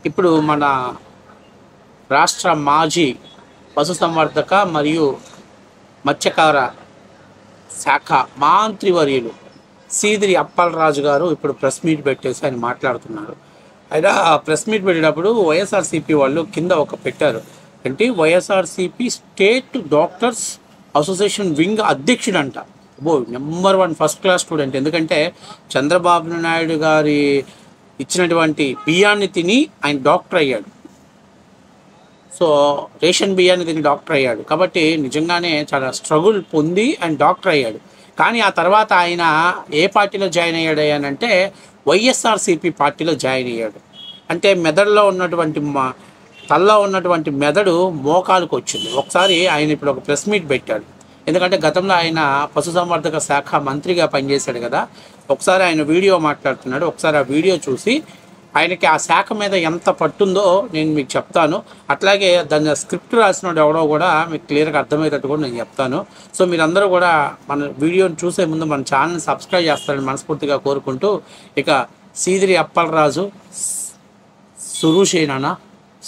ఇప్పుడు మన రాష్ట్ర మాజీ పశుసంవర్ధక మరియు మత్స్యకార శాఖ మంత్రివర్యులు సీదిరి అప్పలరాజు గారు ఇప్పుడు ప్రెస్ మీట్ పెట్టేసి ఆయన మాట్లాడుతున్నారు. ఆయన ప్రెస్ మీట్ పెట్టేటప్పుడు వైఎస్ఆర్సీపీ వాళ్ళు కింద ఒక పెట్టారు అంటే YSRCP state doctors association wing అధ్యక్షుడు అంట. Number 1 first class student. ఎందుకంటే చంద్రబాబు నాయుడు గారి ఇచ్చినటువంటి బియ్యాన్ని తిని ఆయన డాక్టర్ అయ్యాడు. సో రేషన్ బియ్యాన్ని తిని డాక్టర్ అయ్యాడు కాబట్టి నిజంగానే చాలా స్ట్రగుల్ పొంది ఆయన డాక్టర్ అయ్యాడు. కానీ ఆ తర్వాత ఆయన ఏ పార్టీలో జాయిన్ అయ్యాడు అంటే వైఎస్ఆర్సీపీ పార్టీలో జాయిన్ అయ్యాడు. అంటే మెదడులో ఉన్నటువంటి తల్లో ఉన్నటువంటి మెదడు మోకాలకు వచ్చింది. ఒకసారి ఆయన ఇప్పుడు ఒక ప్రెస్ మీట్ పెట్టాడు. ఎందుకంటే గతంలో ఆయన పశుసంవర్ధక శాఖ మంత్రిగా పనిచేశాడు కదా. ఒకసారి ఆయన వీడియో మాట్లాడుతున్నాడు. ఒకసారి ఆ వీడియో చూసి ఆయనకి ఆ శాఖ మీద ఎంత పట్టుందో నేను మీకు చెప్తాను. అట్లాగే దాన్ని స్క్రిప్ట్ రాసినోడు ఎవడో కూడా మీకు క్లియర్గా అర్థమయ్యేటట్టు కూడా నేను చెప్తాను. సో మీరందరూ కూడా మన వీడియోని చూసే ముందు మన ఛానల్ని సబ్స్క్రైబ్ చేస్తారని మనస్ఫూర్తిగా కోరుకుంటూ, ఇక సీదిరి అప్పలరాజు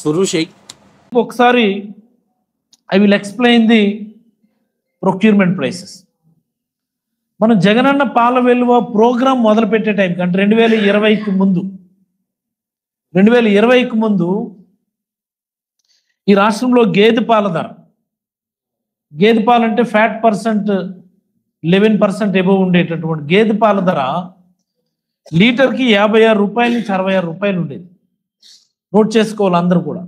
సురుషై ఒకసారి I will explain the procurement prices. మనం జగనన్న పాల వెలువ ప్రోగ్రాం మొదలుపెట్టే టైంకి అంటే 2020కి ముందు ఈ రాష్ట్రంలో గేదె పాలు అంటే ఫ్యాట్ పర్సెంట్ 11% ఎబోవ్ ఉండేటటువంటి గేదె పాల ధర లీటర్కి 56 రూపాయల నుంచి 66 రూపాయలు ఉండేది. నోట్ చేసుకోవాలి అందరూ కూడా.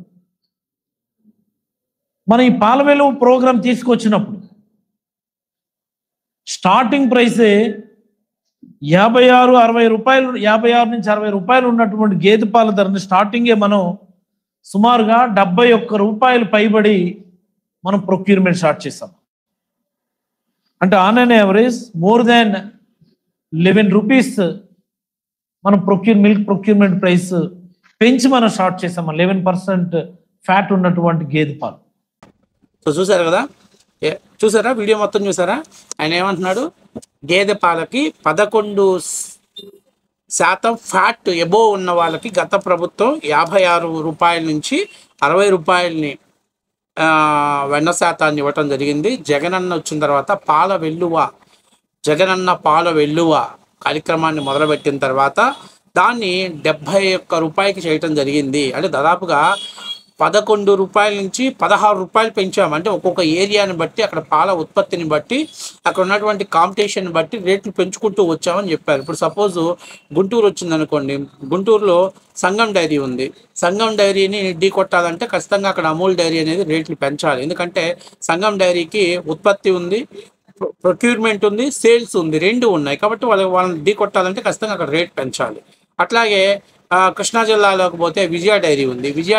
మనం ఈ పాల వెలువ ప్రోగ్రాం తీసుకొచ్చినప్పుడు స్టార్టింగ్ ప్రైసే 56-60 రూపాయలు, 56 నుంచి 60 రూపాయలు ఉన్నటువంటి గేదె పాల ధరని స్టార్టింగే మనం సుమారుగా 71 రూపాయలు పైబడి మనం ప్రొక్యూర్మెంట్ స్టార్ట్ చేస్తాం. అంటే on an average more than 11 rupees మనం మిల్క్ ప్రొక్యూర్మెంట్ ప్రైస్ పెంచి మనం స్టార్ట్ చేసాం. 11% ఫ్యాట్ ఉన్నటువంటి గేదె పాలు. సో చూసారు కదా, చూసారా వీడియో మొత్తం చూసారా? ఆయన ఏమంటున్నాడు, గేదె పాలకి 11% ఫ్యాట్ ఎబోవ్ ఉన్న వాళ్ళకి గత ప్రభుత్వం 56 రూపాయల నుంచి 60 రూపాయలని వెన్న శాతాన్ని ఇవ్వటం జరిగింది. జగనన్న వచ్చిన తర్వాత జగనన్న పాల వెల్లువ కార్యక్రమాన్ని మొదలుపెట్టిన తర్వాత దాన్ని 71 రూపాయలకి చేయటం జరిగింది. అంటే దాదాపుగా 11 రూపాయల నుంచి 16 రూపాయలు పెంచాము. అంటే ఒక్కొక్క ఏరియాని బట్టి, అక్కడ పాల ఉత్పత్తిని బట్టి, అక్కడ ఉన్నటువంటి కాంపిటీషన్ బట్టి రేట్లు పెంచుకుంటూ వచ్చామని చెప్పారు. ఇప్పుడు సపోజ్ గుంటూరు వచ్చిందనుకోండి, గుంటూరులో సంగం డైరీ ఉంది. సంగం డైరీని ఢీ కొట్టాలంటే ఖచ్చితంగా అక్కడ అమూల్ డైరీ అనేది రేట్లు పెంచాలి. ఎందుకంటే సంగం డైరీకి ఉత్పత్తి ఉంది, ప్రొక్యూర్మెంట్ ఉంది, సేల్స్ ఉంది, 2 ఉన్నాయి. కాబట్టి వాళ్ళని ఢీ కొట్టాలంటే ఖచ్చితంగా అక్కడ రేట్ పెంచాలి. అట్లాగే కృష్ణా జిల్లాలోకి పోతే విజయ డైరీ ఉంది. విజయ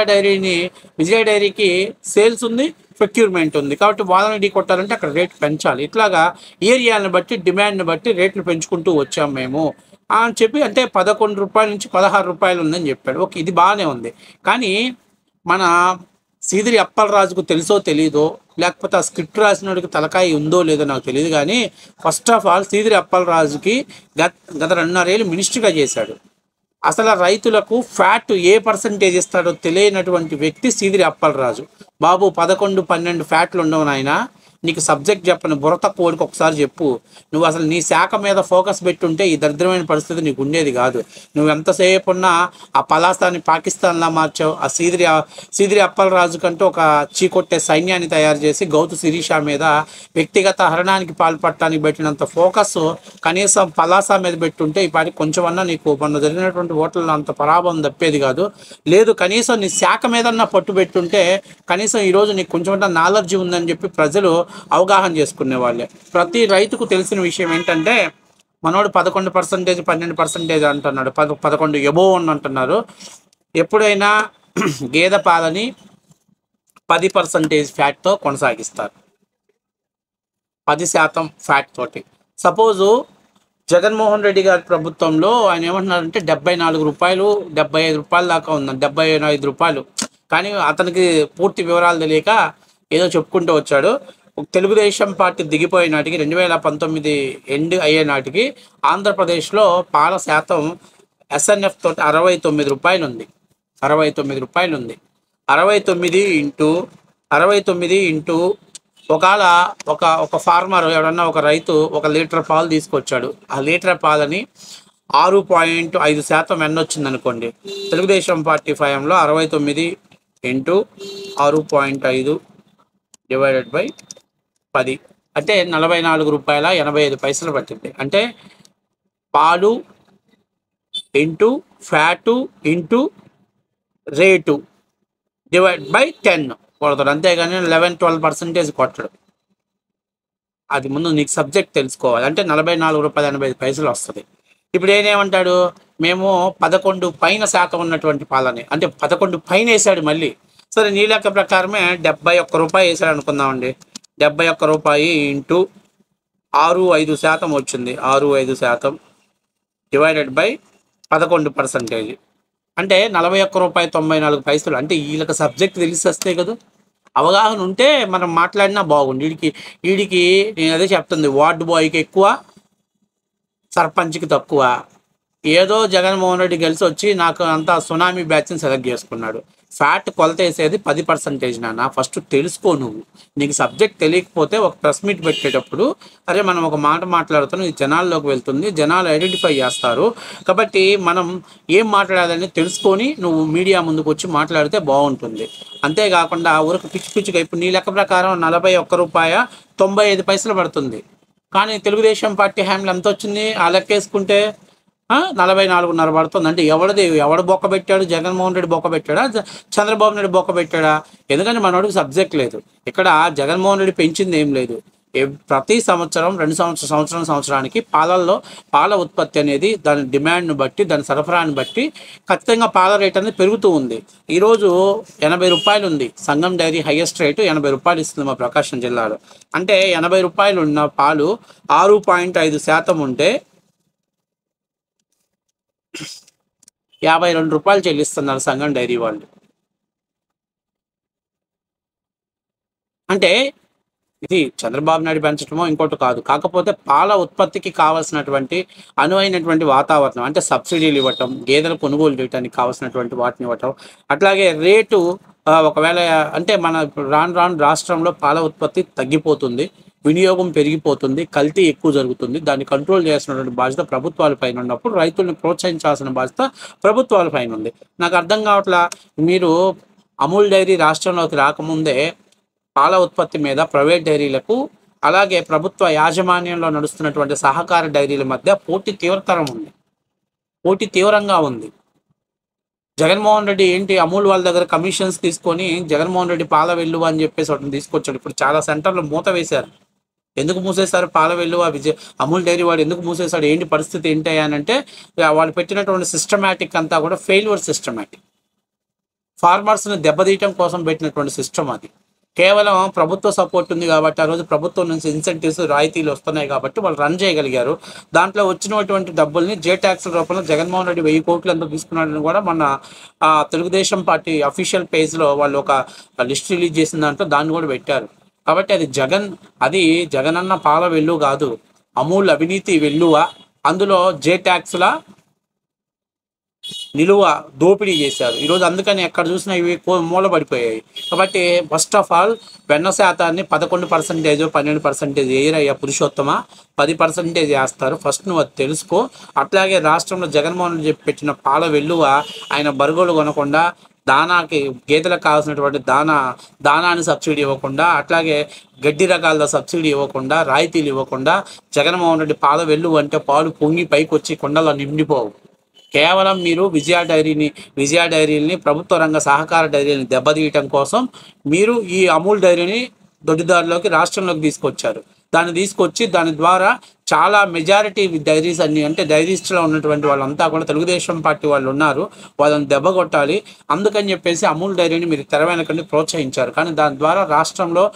డైరీకి సేల్స్ ఉంది, ప్రొక్యూర్మెంట్ ఉంది. కాబట్టి వాళ్ళని ఢీ కొట్టాలంటే అక్కడ రేట్ పెంచాలి. ఇట్లాగా ఏరియాని బట్టి, డిమాండ్ని బట్టి రేట్లు పెంచుకుంటూ వచ్చాం మేము అని చెప్పి, అంటే 11 రూపాయల నుంచి 16 రూపాయలు ఉందని చెప్పాడు. ఓకే, ఇది బాగానే ఉంది. కానీ మన సీదిరి అప్పలరాజుకు తెలుసో తెలీదో, లేకపోతే ఆ స్క్రిప్ట్ రాసినోడికి తలకాయ ఉందో లేదో నాకు తెలియదు. కానీ ఫస్ట్ ఆఫ్ ఆల్ సీదిరి అప్పలరాజుకి గత 2.5 ఏళ్ళు మినిస్టర్గా చేశాడు. అసలు రైతులకు ఫ్యాట్ ఏ పర్సంటేజ్ ఇస్తాడో తెలియనటువంటి వ్యక్తి సీదిరి అప్పలరాజు. బాబు 11-12 ఫ్యాట్లు ఉండవు నాయన, నీకు సబ్జెక్ట్ చెప్పను, బుర్ర కోడికి ఒకసారి చెప్పు. నువ్వు అసలు నీ శాఖ మీద ఫోకస్ పెట్టుంటే ఈ దరిద్రమైన పరిస్థితి నీకు ఉండేది కాదు. నువ్వు ఎంతసేపు ఉన్నా ఆ పలాసాన్ని పాకిస్తాన్లా మార్చావు. ఆ సీదిరి అప్పలరాజు కంటూ ఒక చీకొట్టే సైన్యాన్ని తయారు చేసి గౌతు శిరీష మీద వ్యక్తిగత హరణానికి పాల్పడటానికి పెట్టినంత ఫోకస్ కనీసం పలాసా మీద పెట్టుంటే ఈ పాటికి కొంచెమన్నా నీకు మొన్న జరిగినటువంటి ఓట్లలో అంత పరాభవం తప్పేది కాదు. లేదు, కనీసం నీ శాఖ మీదన్నా పట్టు పెట్టుంటే కనీసం ఈరోజు నీకు కొంచెం నాలెడ్జ్ ఉందని చెప్పి ప్రజలు అవగాహన చేసుకునే వాళ్ళే. ప్రతి రైతుకు తెలిసిన విషయం ఏంటంటే మనోడు 11%, 12% అంటున్నాడు, 11 ఎబోవ్ అని అంటున్నారు. ఎప్పుడైనా గేదె పాలని 10% ఫ్యాట్తో కొనసాగిస్తారు, 10% ఫ్యాట్ తోటి. సపోజు జగన్మోహన్ రెడ్డి గారి ప్రభుత్వంలో ఆయన ఏమంటున్నారంటే 74 రూపాయలు, 75 రూపాయల దాకా ఉందని, 75 రూపాయలు. కానీ అతనికి పూర్తి వివరాలు తెలియక ఏదో చెప్పుకుంటూ వచ్చాడు. తెలుగుదేశం పార్టీ దిగిపోయే నాటికి 2019 ఎండ్ అయ్యే నాటికి ఆంధ్రప్రదేశ్లో పాల శాతం SNF తోటి 69 రూపాయలు ఉంది. రూపాయలు ఉంది. 69 ఇంటూ ఒకవేళ ఒక ఫార్మర్ ఎవడన్నా ఒక రైతు 1 లీటర్ పాలు తీసుకొచ్చాడు. ఆ లీటర్ పాలని 6.5% వెన్న వచ్చింది అనుకోండి. తెలుగుదేశం పార్టీ హయాంలో 69 ఇంటూ 6.5 డివైడెడ్ బై 10 అంటే ₹44.85 పట్టింది. అంటే పాలు into fat into rate divide by 10 కొడతాడు. అంతేగాని 11-12% కొట్టడు. అది ముందు నీకు సబ్జెక్ట్ తెలుసుకోవాలి. అంటే ₹44.85 వస్తుంది. ఇప్పుడు ఏమంటాడు, మేము 11 పైన శాతం ఉన్నటువంటి పాలని, అంటే 11 పైన వేసాడు మళ్ళీ. సరే, నీ లెక్క ప్రకారమే ₹71 వేసాడు అనుకుందామండి. ₹71 ఇంటూ 6.5% వచ్చింది. 6.5% డివైడెడ్ బై 11%. అంటే ₹41.94. అంటే వీళ్ళకి సబ్జెక్ట్ తెలిసి వస్తే కదా, అవగాహన ఉంటే మనం మాట్లాడినా బాగుంది. వీడికి నేను అదే చెప్తుంది, వార్డు బాయ్కి ఎక్కువ, సర్పంచ్కి తక్కువ. ఏదో జగన్మోహన్ రెడ్డి గెలిచి వచ్చి నాకు అంతా సునామీ బ్యాచ్ని సెలెక్ట్ చేసుకున్నాడు. ఫ్యాట్ కొలత వేసేది 10% నాన్న. ఫస్ట్ తెలుసుకో. నీకు సబ్జెక్ట్ తెలియకపోతే ఒక ప్రెస్ మీట్ పెట్టేటప్పుడు, అరే మనం ఒక మాట మాట్లాడుతున్నాం, ఇది జనాల్లోకి వెళ్తుంది, జనాలు ఐడెంటిఫై చేస్తారు, కాబట్టి మనం ఏం మాట్లాడాలని తెలుసుకొని నువ్వు మీడియా ముందుకు వచ్చి మాట్లాడితే బాగుంటుంది. అంతేకాకుండా ఊరికి పిచ్చిగా ఇప్పుడు నీ లెక్క ప్రకారం ₹41.95 పడుతుంది. కానీ తెలుగుదేశం పార్టీ హ్యాండ్లు ఎంత వచ్చింది ఆ లెక్కేసుకుంటే 44.5 పడుతుంది. అంటే ఎవడు బొక్క పెట్టాడు? జగన్మోహన్ రెడ్డి బొక్క పెట్టాడా? చంద్రబాబు నాయుడు బొక్క పెట్టాడా? ఎందుకంటే మనోడికి సబ్జెక్ట్ లేదు. ఇక్కడ జగన్మోహన్ రెడ్డి పెంచింది ఏం లేదు. ప్రతి సంవత్సరం 2 సంవత్సరానికి పాల ఉత్పత్తి అనేది దాని డిమాండ్ను బట్టి, దాని సరఫరాని బట్టి ఖచ్చితంగా పాల రేట్ అనేది పెరుగుతూ ఉంది. ఈరోజు ₹80 ఉంది. సంగం డైరీ హైయెస్ట్ రేటు ₹80 ఇస్తుంది మా ప్రకాశం జిల్లాలో. అంటే ₹80 ఉన్న పాలు 6.5% ఉంటే ₹52 చెల్లిస్తున్నారు సంగం డైరీ వాళ్ళు. అంటే ఇది చంద్రబాబు నాయుడు పెంచడమో ఇంకోటి కాదు. కాకపోతే పాల ఉత్పత్తికి కావాల్సినటువంటి అనువైనటువంటి వాతావరణం, అంటే సబ్సిడీలు ఇవ్వటం, గేదెలు కొనుగోలు చేయడానికి కావాల్సినటువంటి వాటిని ఇవ్వటం, అట్లాగే రేటు ఒకవేళ అంటే మన రాను రాష్ట్రంలో పాల ఉత్పత్తి తగ్గిపోతుంది, వినియోగం పెరిగిపోతుంది, కల్తీ ఎక్కువ జరుగుతుంది. దాన్ని కంట్రోల్ చేయాల్సినటువంటి బాధ్యత ప్రభుత్వాల పైన ఉన్నప్పుడు రైతుల్ని ప్రోత్సహించాల్సిన బాధ్యత ప్రభుత్వాల పైన ఉంది. నాకు అర్థం కావట్లా, మీరు అమూల్ డైరీ రాష్ట్రంలోకి రాకముందే పాల ఉత్పత్తి మీద ప్రైవేట్ డైరీలకు, అలాగే ప్రభుత్వ యాజమాన్యంలో నడుస్తున్నటువంటి సహకార డైరీల మధ్య పోటీ తీవ్రంగా ఉంది. జగన్మోహన్ రెడ్డి ఏంటి అమూల్ వాళ్ళ దగ్గర కమిషన్స్ తీసుకొని జగన్మోహన్ రెడ్డి పాల వెల్లువ అని చెప్పేసి వాటిని తీసుకొచ్చాడు. ఇప్పుడు చాలా సెంటర్లు మూత వేశారు. ఎందుకు మూసేశారు? పాల వెల్లువ అమూల్ డైరీ వాడు ఎందుకు మూసేశాడు? ఏంటి పరిస్థితి ఏంటి అని అంటే, వాళ్ళు పెట్టినటువంటి సిస్టమేటిక్ అంతా కూడా ఫెయిల్యూర్ సిస్టమేటిక్. ఫార్మర్స్ని దెబ్బతీయటం కోసం పెట్టినటువంటి సిస్టమ్ అది. కేవలం ప్రభుత్వ సపోర్ట్ ఉంది కాబట్టి, ఆ రోజు ప్రభుత్వం నుంచి ఇన్సెంటివ్స్, రాయితీలు వస్తున్నాయి కాబట్టి వాళ్ళు రన్ చేయగలిగారు. దాంట్లో వచ్చినటువంటి డబ్బుల్ని జే ట్యాక్స్ రూపంలో జగన్మోహన్ రెడ్డి 1000 కోట్లు ఎంత తీసుకున్నాడని కూడా మొన్న తెలుగుదేశం పార్టీ అఫీషియల్ పేజ్లో వాళ్ళు ఒక లిస్ట్ రిలీజ్ చేసిన దాంట్లో దాన్ని కూడా పెట్టారు. కాబట్టి అది జగనన్న పాల వెల్లువ కాదు, అమూల్ అవినీతి వెల్లువ. అందులో జే ట్యాక్స్ల నిలువ దోపిడీ చేశారు ఈరోజు. అందుకని ఎక్కడ చూసినా ఇవి మూలబడిపోయాయి. కాబట్టి ఫస్ట్ ఆఫ్ ఆల్ వెన్న శాతాన్ని 11%, 12% వేయరయ్యా పురుషోత్తమ, 10% వేస్తారు. ఫస్ట్ నువ్వు అది తెలుసుకో. అట్లాగే రాష్ట్రంలో జగన్మోహన్ రెడ్డి చెప్పి పెట్టిన పాల వెల్లువ ఆయన బరుగోలు కొనకుండా, దానాకి గేదెలకు కావాల్సినటువంటి దానాన్ని సబ్సిడీ ఇవ్వకుండా, అట్లాగే గడ్డి రకాల సబ్సిడీ ఇవ్వకుండా, రాయితీలు ఇవ్వకుండా, జగన్మోహన్ రెడ్డి పాల వెల్లువ అంటే పాలు పొంగి పైకి వచ్చి కొండలో నిండిపోవు. కేవలం మీరు విజయ డైరీని ప్రభుత్వ రంగ సహకార డైరీని దెబ్బతీయటం కోసం మీరు ఈ అమూల్ డైరీని దొడ్డిదారిలోకి రాష్ట్రంలోకి తీసుకొచ్చారు. దాన్ని తీసుకొచ్చి దాని ద్వారా చాలా మెజారిటీ డైరీస్ అన్ని, అంటే డైరీస్లో ఉన్నటువంటి వాళ్ళంతా కూడా తెలుగుదేశం పార్టీ వాళ్ళు ఉన్నారు, వాళ్ళని దెబ్బ కొట్టాలి. అందుకని చెప్పేసి అమూల్ డైరీని మీరు తెర వెనకండి ప్రోత్సహించారు. కానీ దాని ద్వారా రాష్ట్రంలో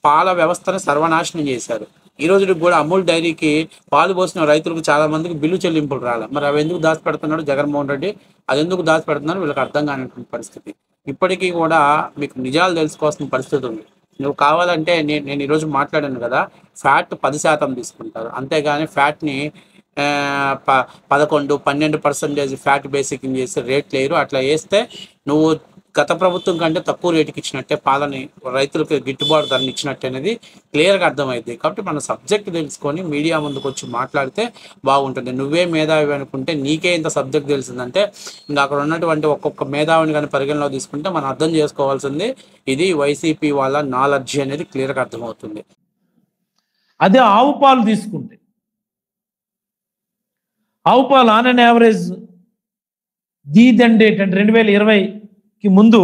పాల వ్యవస్థను సర్వనాశనం చేశారు. ఈ రోజుకి కూడా అమూల్ డైరీకి పాలు పోసిన రైతులకు చాలా మందికి బిల్లు చెల్లింపులు రాలి. మరి అవి ఎందుకు దాచిపెడుతున్నాడు జగన్మోహన్ రెడ్డి? అది ఎందుకు దాచిపెడుతున్నారు వీళ్ళకి అర్థం కానిటువంటి పరిస్థితి. ఇప్పటికీ కూడా మీకు నిజాలు తెలుసుకోవాల్సిన పరిస్థితి ఉంది. నువ్వు కావాలంటే నేను ఈరోజు మాట్లాడాను కదా, ఫ్యాట్ 10% తీసుకుంటారు, అంతేగాని ఫ్యాట్ని 11-12% ఫ్యాట్ బేసిక్ చేసి రేట్లు వేయరు. అట్లా వేస్తే నువ్వు గత ప్రభుత్వం కంటే తక్కువ రేటుకి ఇచ్చినట్టే, పాలని రైతులకు గిట్టుబాటు ధరని ఇచ్చినట్టే అనేది క్లియర్గా అర్థమైంది. కాబట్టి మన సబ్జెక్ట్ తెలుసుకొని మీడియా ముందుకు వచ్చి మాట్లాడితే బాగుంటుంది. నువ్వే మేధావి అనుకుంటే నీకే ఇంత సబ్జెక్ట్ తెలిసిందంటే ఇంకా అక్కడ ఉన్నటువంటి ఒక్కొక్క మేధావిని కానీ పరిగణలో తీసుకుంటే మనం అర్థం చేసుకోవాల్సింది ఇది వైసీపీ వాళ్ళ నాలెడ్జ్ అనేది క్లియర్గా అర్థమవుతుంది. అదే ఆవు పాలు తీసుకుంటే, ఆవు పాలు on and average then date అంటే 2020కి ముందు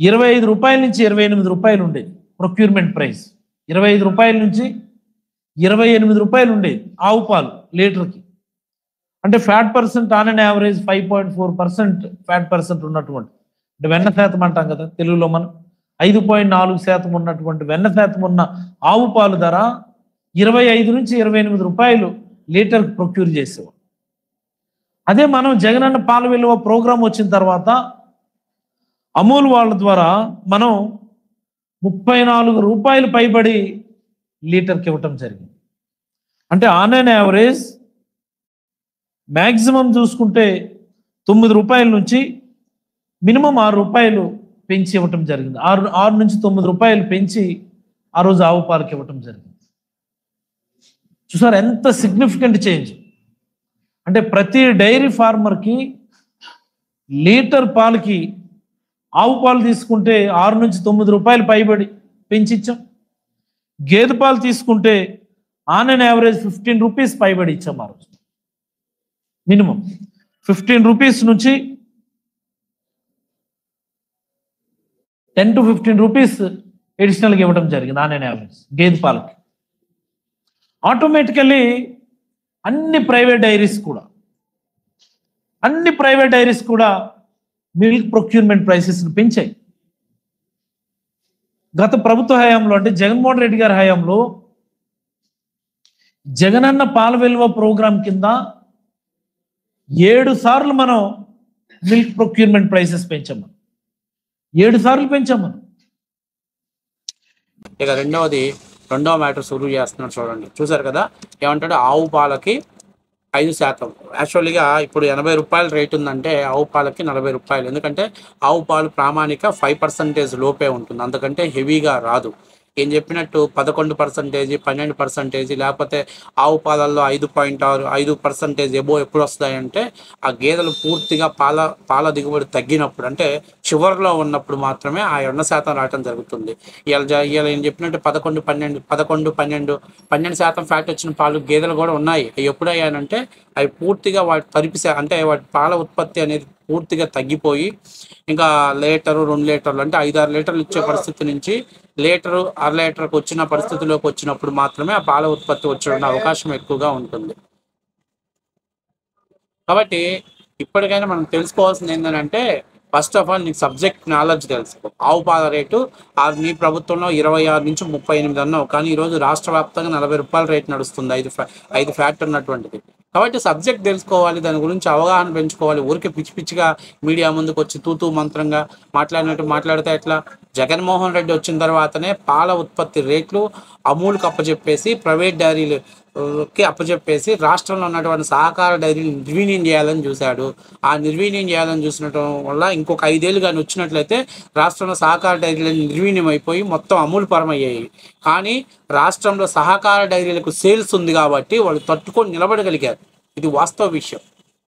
25 రూపాయల నుంచి 28 రూపాయలు ఉండేది ప్రొక్యూర్మెంట్ ప్రైస్. 25 రూపాయల నుంచి 28 రూపాయలు ఉండేది ఆవు పాలు లీటర్కి. అంటే fat percent on and average 5.4% fat percent ఉన్నటువంటి, అంటే వెన్న శాతం అంటాం కదా తెలుగులో మనం, 5.4% ఉన్నటువంటి వెన్న శాతం ఉన్న ఆవు పాలు ధర 25 నుంచి 28 రూపాయలు లీటర్కి ప్రొక్యూర్ చేసేవాడు. అదే మనం జగనన్న పాల విలువ ప్రోగ్రాం వచ్చిన తర్వాత అమూల్ వాళ్ళ ద్వారా మనం 34 రూపాయలు పైబడి లీటర్కి ఇవ్వటం జరిగింది. అంటే ఆన్ అండ్ యావరేజ్ మ్యాక్సిమం చూసుకుంటే 9 రూపాయల నుంచి మినిమం 6 రూపాయలు పెంచి ఇవ్వటం జరిగింది. 6 నుంచి 9 రూపాయలు పెంచి ఆ రోజు ఆవు పాలకి ఇవ్వటం జరిగింది. చూసారు ఎంత సిగ్నిఫికెంట్ చేంజ్. అంటే ప్రతి డైరీ ఫార్మర్కి లీటర్ పాలకి ఆవు పాలు తీసుకుంటే 6 నుంచి 9 రూపాయలు పైబడి పెంచిచ్చాం. గేదె పాలు తీసుకుంటే ఆన్ అండ్ యావరేజ్ 15 రూపీస్ పైబడి ఇచ్చాం. ఆ రోజు మినిమం 15 రూపీస్ నుంచి 10 to 15 రూపీస్ ఎడిషనల్గా ఇవ్వడం జరిగింది ఆన్ అండ్ యావరేజ్ గేదె పాలకి. ఆటోమేటికల్లీ అన్ని ప్రైవేట్ డైరీస్ కూడా మిల్క్ ప్రొక్యూర్మెంట్ ప్రైసెస్ని పెంచాయి. గత ప్రభుత్వ హయాంలో అంటే జగన్మోహన్ రెడ్డి గారి హయాంలో జగనన్న పాల విలువ ప్రోగ్రాం కింద 7 సార్లు మనం మిల్క్ ప్రొక్యూర్మెంట్ ప్రైసెస్ పెంచాము. 7 సార్లు పెంచాము. ఇక రెండవ మ్యాటర్ సురువు చేస్తున్నాడు చూడండి. చూసారు కదా ఏమంటాడు, ఆవు పాలకి 5%. యాక్చువల్గా ఇప్పుడు 80 రూపాయల రేట్ ఉందంటే ఆవు పాలకి 40 రూపాయలు. ఎందుకంటే ఆవు పాలు ప్రామాణిక 5% లోపే ఉంటుంది, అంతకంటే హెవీగా రాదు. ఏం చెప్పినట్టు 11%, 12%, లేకపోతే ఆవు పాలల్లో 5% ఎబో ఎప్పుడు వస్తాయంటే ఆ గేదెలు పూర్తిగా పాల దిగుబడి తగ్గినప్పుడు, అంటే చివరిలో ఉన్నప్పుడు మాత్రమే ఆ 8% రావటం జరుగుతుంది. ఇవాళ ఏం చెప్పినట్టు 12% ఫ్యాట్ వచ్చిన పాలు గేదెలు కూడా ఉన్నాయి. అవి ఎప్పుడయ్యానంటే అవి పూర్తిగా వాటి అంటే వాటి పాల ఉత్పత్తి అనేది పూర్తిగా తగ్గిపోయి ఇంకా లీటరు 2 లీటర్లు అంటే 5-6 లీటర్లు ఇచ్చే పరిస్థితి నుంచి లీటరు 1/2 లీటర్కి వచ్చిన పరిస్థితిలోకి వచ్చినప్పుడు మాత్రమే ఆ పాల ఉత్పత్తి వచ్చే అవకాశం ఎక్కువగా ఉంటుంది. కాబట్టి ఇప్పటికైనా మనం తెలుసుకోవాల్సింది ఏంటంటే ఫస్ట్ ఆఫ్ ఆల్ నీకు సబ్జెక్ట్ నాలెడ్జ్ తెలుసుకో. ఆవు పాల రేటు నీ ప్రభుత్వంలో 26 నుంచి 38 అన్నావు, కానీ ఈరోజు రాష్ట్ర వ్యాప్తంగా 40 రూపాయల రేటు నడుస్తుంది 5 ఫ్యాట్ ఉన్నటువంటిది. కాబట్టి సబ్జెక్ట్ తెలుసుకోవాలి, దాని గురించి అవగాహన పెంచుకోవాలి. ఊరికే పిచ్చిగా మీడియా ముందుకు వచ్చి తూతూ మంత్రంగా మాట్లాడితే ఎట్లా? జగన్మోహన్ రెడ్డి వచ్చిన తర్వాతనే పాల ఉత్పత్తి రేట్లు అమూల్కి అప్పచెప్పేసి ప్రైవేట్ డైరీలకి అప్పచెప్పేసి రాష్ట్రంలో ఉన్నటువంటి సహకార డైరీని నిర్వీర్యం చేయాలని చూశాడు. ఆ నిర్వీర్యం చేయాలని చూసినటం వల్ల ఇంకొక 5 ఏళ్ళు కానీ వచ్చినట్లయితే రాష్ట్రంలో సహకార డైరీలు నిర్వీర్యం అయిపోయి మొత్తం అమూల్ పరమయ్యాయి. కానీ రాష్ట్రంలో సహకార డైరీలకు సేల్స్ ఉంది కాబట్టి వాళ్ళు తట్టుకొని నిలబడగలిగారు. ఇది వాస్తవ విషయం.